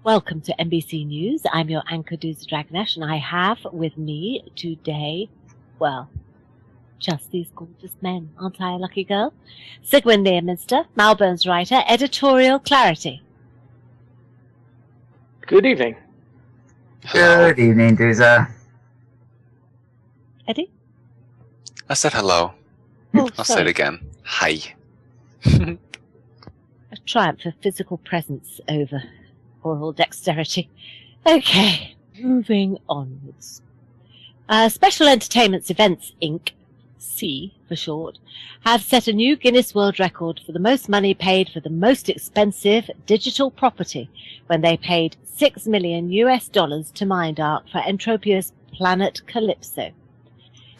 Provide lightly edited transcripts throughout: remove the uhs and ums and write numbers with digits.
Welcome to MBC News. I'm your anchor, Dooza Dragonesh, and I have with me today, well, just these gorgeous men. Aren't I a lucky girl? Sigmund Learminster, Malburn's writer, editorial clarity. Good evening. Hello. Good evening, Dooza. Eddie? I said hello. Oh, I'll say it again. Hi. A triumph of physical presence over oral dexterity. Okay, moving onwards. Special Entertainments Events, Inc., C for short, have set a new Guinness World Record for the most money paid for the most expensive digital property when they paid $6 million to Mindark for Entropia's Planet Calypso.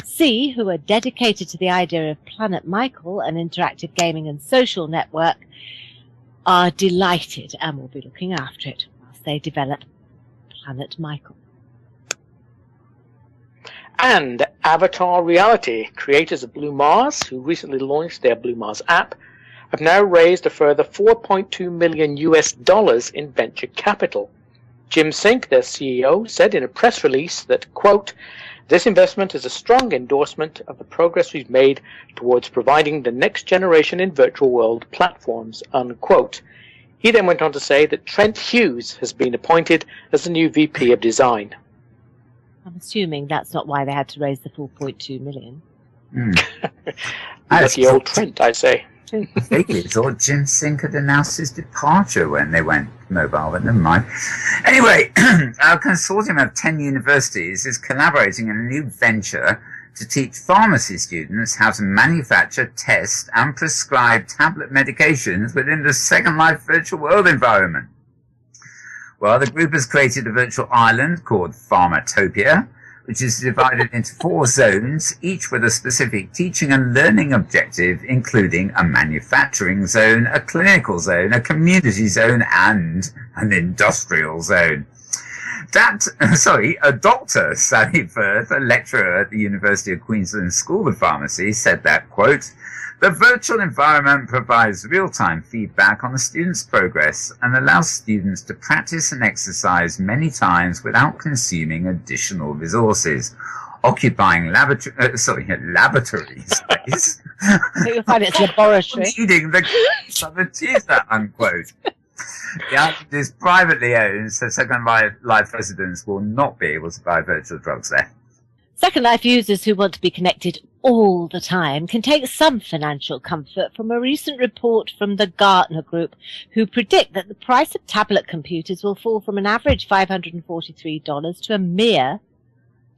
C, who are dedicated to the idea of Planet Michael, an interactive gaming and social network, are delighted and will be looking after it whilst they develop Planet Michael. And Avatar Reality, creators of Blue Mars, who recently launched their Blue Mars app, have now raised a further $4.2 million in venture capital. Jim Sink, their CEO, said in a press release that, quote, "This investment is a strong endorsement of the progress we've made towards providing the next generation in virtual world platforms," unquote. He then went on to say that Trent Hughes has been appointed as the new VP of Design. I'm assuming that's not why they had to raise the 4.2 million. Lucky old Trent, I say. I vaguely thought Jim Sink had announced his departure when they went mobile, but never mind. Anyway, our consortium of 10 universities is collaborating in a new venture to teach pharmacy students how to manufacture, test, and prescribe tablet medications within the Second Life virtual world environment. Well, the group has created a virtual island called Pharmatopia, which is divided into 4 zones, each with a specific teaching and learning objective, including a manufacturing zone, a clinical zone, a community zone, and an industrial zone. A Dr. Sally Firth, a lecturer at the University of Queensland School of Pharmacy, said that, quote, "The virtual environment provides real-time feedback on the student's progress and allows students to practice and exercise many times without consuming additional resources, occupying laboratory space." You'll find it's laboratory. Needing the user, unquote. The island is privately owned, so Second Life residents will not be able to buy virtual drugs there. Second Life users who want to be connected all the time can take some financial comfort from a recent report from the Gartner Group, who predict that the price of tablet computers will fall from an average $543 to a mere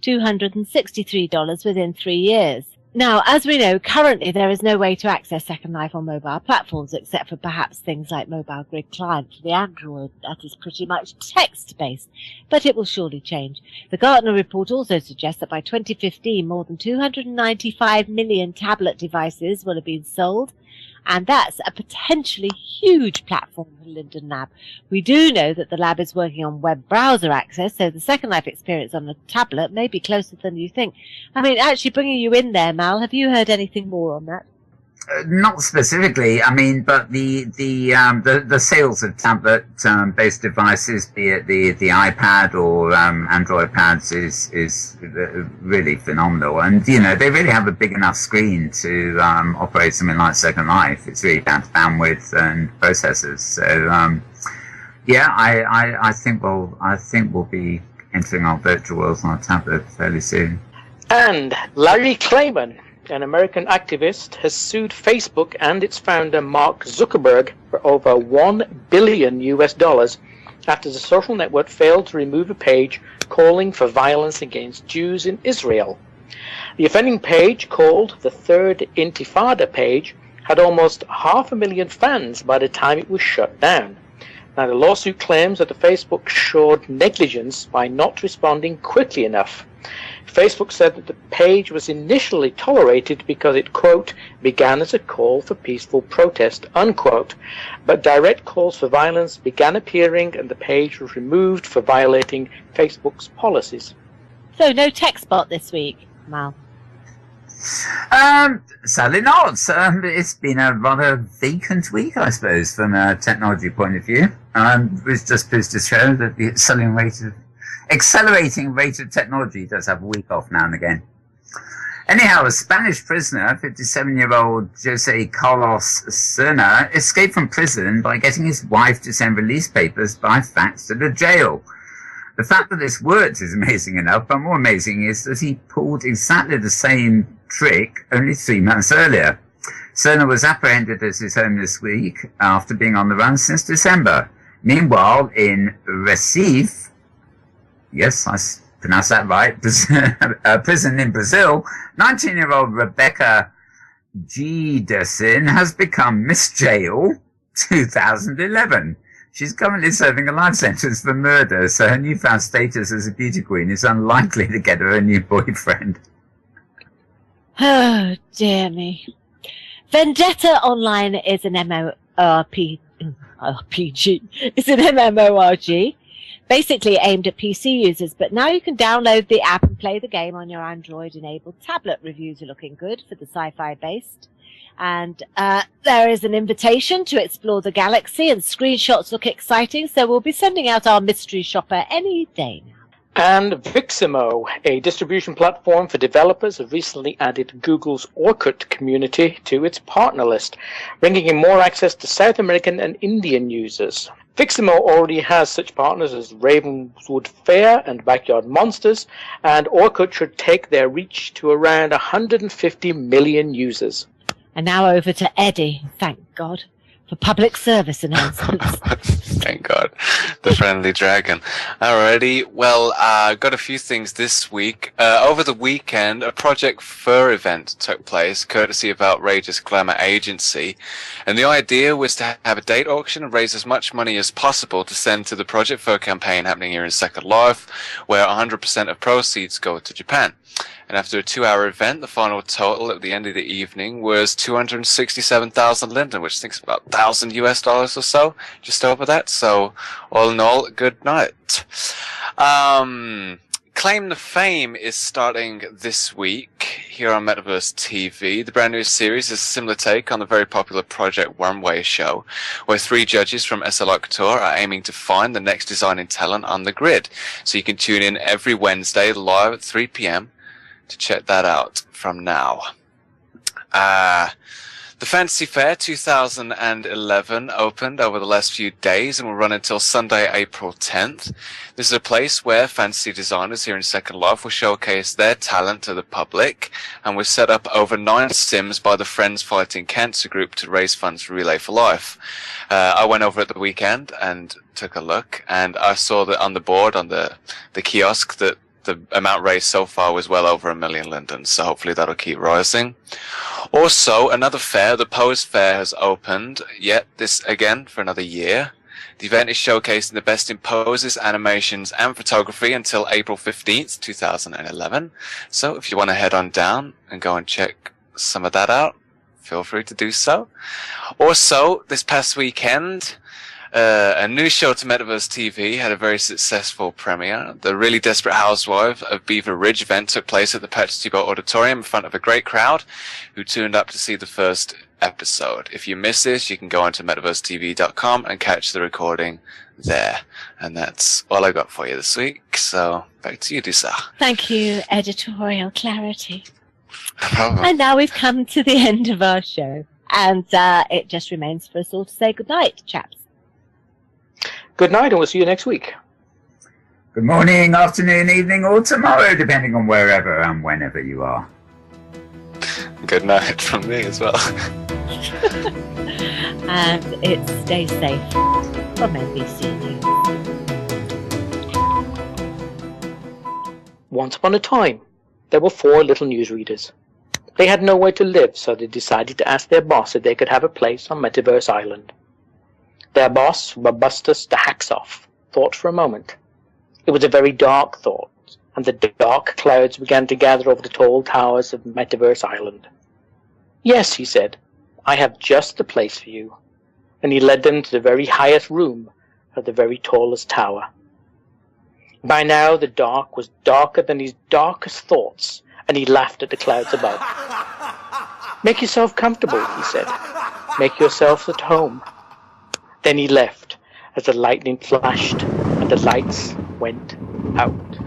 $263 within 3 years. Now, as we know, currently there is no way to access Second Life on mobile platforms except for perhaps things like Mobile Grid Client for the Android. That is pretty much text-based, but it will surely change. The Gartner report also suggests that by 2015, more than 295 million tablet devices will have been sold, and that's a potentially huge platform for Linden Lab. We do know that the lab is working on web browser access, so the Second Life experience on a tablet may be closer than you think. I mean, actually bringing you in there, Mal, have you heard anything more on that? Not specifically, I mean, but the sales of tablet-based devices, be it the iPad or Android pads, is really phenomenal. And, you know, they really have a big enough screen to operate something like Second Life. It's really down to bandwidth and processors. So, yeah, I think we'll be entering our virtual worlds on a tablet fairly soon. And Larry Klayman, an American activist, has sued Facebook and its founder Mark Zuckerberg for over $1 billion after the social network failed to remove a page calling for violence against Jews in Israel. The offending page, called the Third Intifada page, had almost 500,000 fans by the time it was shut down. Now, the lawsuit claims that the Facebook showed negligence by not responding quickly enough. Facebook said that the page was initially tolerated because it, quote, "began as a call for peaceful protest," unquote, but direct calls for violence began appearing and the page was removed for violating Facebook's policies. So no tech spot this week, Mal? Sadly not. It's been a rather vacant week, I suppose, from a technology point of view. Which just goes to show that the accelerating rate of technology does have a week off now and again. Anyhow, a Spanish prisoner, 57-year-old Jose Carlos Serna, escaped from prison by getting his wife to send release papers by fax to the jail. The fact that this worked is amazing enough, but more amazing is that he pulled exactly the same trick only 3 months earlier. Serna was apprehended at his home this week after being on the run since December. Meanwhile, in Recife, yes, I pronounced that right, a prison in Brazil, 19-year-old Rebecca Giderson has become Miss Jail 2011. She's currently serving a life sentence for murder, so her newfound status as a beauty queen is unlikely to get her a new boyfriend. Oh, dear me. Vendetta Online is an RPG. It's an MMORG, basically aimed at PC users, but now you can download the app and play the game on your Android-enabled tablet. Reviews are looking good for the sci-fi based. And there is an invitation to explore the galaxy, and screenshots look exciting, so we'll be sending out our mystery shopper any day now. And Viximo, a distribution platform for developers, have recently added Google's Orkut community to its partner list, bringing in more access to South American and Indian users. Viximo already has such partners as Ravenswood Fair and Backyard Monsters, and Orkut should take their reach to around 150 million users. And now over to Eddie, thank God, for public service announcements. Thank God. The friendly dragon. Alrighty. Well, got a few things this week. Over the weekend, a Project Fur event took place, courtesy of Outrageous Glamour Agency. And the idea was to have a date auction and raise as much money as possible to send to the Project Fur campaign happening here in Second Life, where 100% of proceeds go to Japan. And after a 2-hour event, the final total at the end of the evening was 267,000 linden, which I think is about $1,000 or so, just over that. So, all in all, good night. Claim to Fame is starting this week here on Metaverse TV. The brand new series is a similar take on the very popular Project Wormway show, where 3 judges from SL Couture are aiming to find the next designing talent on the grid. So you can tune in every Wednesday live at 3 p.m. to check that out from now. The Fantasy Fair 2011 opened over the last few days and will run until Sunday, April 10th. This is a place where fantasy designers here in Second Life will showcase their talent to the public, and was set up over 9 sims by the Friends Fighting Cancer group to raise funds for Relay for Life. I went over at the weekend and took a look, and I saw that on the board, on the kiosk, that the amount raised so far was well over 1 million lindens, so hopefully that'll keep rising. Also, another fair, the Pose Fair, has opened, yet this again for another year. The event is showcasing the best in poses, animations, and photography until April 15th, 2011. So if you want to head on down and go and check some of that out, feel free to do so. Also, this past weekend, a new show to Metaverse TV had a very successful premiere. The Really Desperate Housewife of Beaver Ridge event took place at the Patchetibo Auditorium in front of a great crowd who tuned up to see the first episode. If you miss this, you can go onto metaversetv.com and catch the recording there. And that's all I got for you this week. So back to you, Dusa. Thank you, editorial clarity. No problem. And now we've come to the end of our show. And it just remains for us all to say goodnight, chaps. Good night, and we'll see you next week. Good morning, afternoon, evening, or tomorrow, depending on wherever and whenever you are. Good night from me as well. And it's Stay Safe from MBC News. Once upon a time, there were 4 little newsreaders. They had nowhere to live, so they decided to ask their boss if they could have a place on Metaverse Island. Their boss, Robustus the Hacksoff, thought for a moment. It was a very dark thought, and the dark clouds began to gather over the tall towers of Metaverse Island. Yes, he said, I have just the place for you. And he led them to the very highest room of the very tallest tower. By now the dark was darker than his darkest thoughts, and he laughed at the clouds above. "Make yourself comfortable," he said. "Make yourselves at home." Then he left as the lightning flashed and the lights went out.